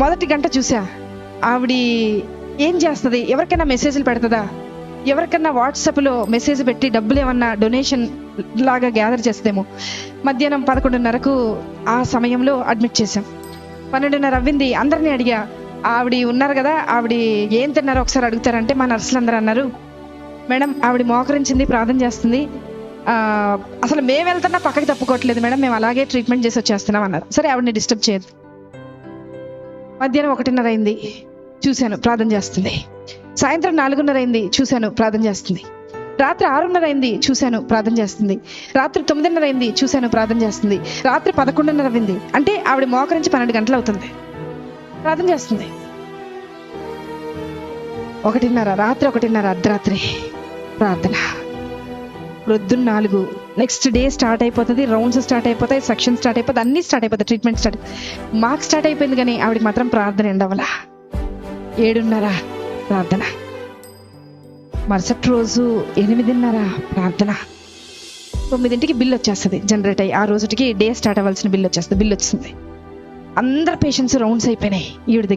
మొదటి గంట చూసా ఆవిడ ఏం చేస్తుంది, ఎవరికైనా మెసేజ్లు పెడుతుందా, ఎవరికన్నా వాట్సాప్లో మెసేజ్ పెట్టి డబ్బులు ఏమన్నా డొనేషన్ లాగా గ్యాదర్ చేస్తేమో. మధ్యాహ్నం 11:30కు ఆ సమయంలో అడ్మిట్ చేశాం. 12:30 అవ్వింది. అందరినీ అడిగా, ఆవిడ ఉన్నారు కదా, ఆవిడ ఏం తిన్నారో ఒకసారి అడుగుతారంటే మా నర్సులు అందరూ అన్నారు, మేడం ఆవిడ మోకరించింది, ప్రార్థన చేస్తుంది, అసలు మేము వెళ్తున్నా పక్కకి తప్పుకోవట్లేదు మేడం, మేము అలాగే ట్రీట్మెంట్ చేసి వచ్చేస్తున్నాం అన్నారు. సరే ఆవిడని డిస్టర్బ్ చేయదు. మధ్యాహ్నం 1:30 అయింది, చూశాను ప్రార్థన చేస్తుంది. సాయంత్రం 4:30 అయింది, చూశాను ప్రార్థన చేస్తుంది. రాత్రి 6:30 అయింది, చూశాను ప్రార్థన చేస్తుంది. రాత్రి 9:30 అయింది, చూశాను ప్రార్థన చేస్తుంది. రాత్రి 11:30 అయింది, అంటే ఆవిడ మోకరించి 12 గంటలు అవుతుంది, ప్రార్థన చేస్తుంది. 1:30 రాత్రి, 1:30 అర్ధరాత్రి ప్రార్థన. ప్రొద్దున్న 4 నెక్స్ట్ డే స్టార్ట్ అయిపోతుంది, రౌండ్స్ స్టార్ట్ అయిపోతాయి, సెక్షన్ స్టార్ట్ అయిపోతుంది, అన్నీ స్టార్ట్ అయిపోతాయి, ట్రీట్మెంట్ స్టార్ట్. మాకు స్టార్ట్ అయిపోయింది కానీ ఆవిడకి మాత్రం ప్రార్థన ఎండవల. 7:30 ప్రార్థన. మరుసటి రోజు 8:30 ప్రార్థన. 9ంటికి బిల్ వచ్చేస్తుంది జనరేట్ అయ్యి. ఆ రోజుకి డే స్టార్ట్ అవ్వాల్సిన బిల్ వచ్చేస్తుంది. బిల్ వచ్చింది. అందరు పేషెంట్స్ రౌండ్స్ అయిపోయినాయి ఈవిడ దగ్గర.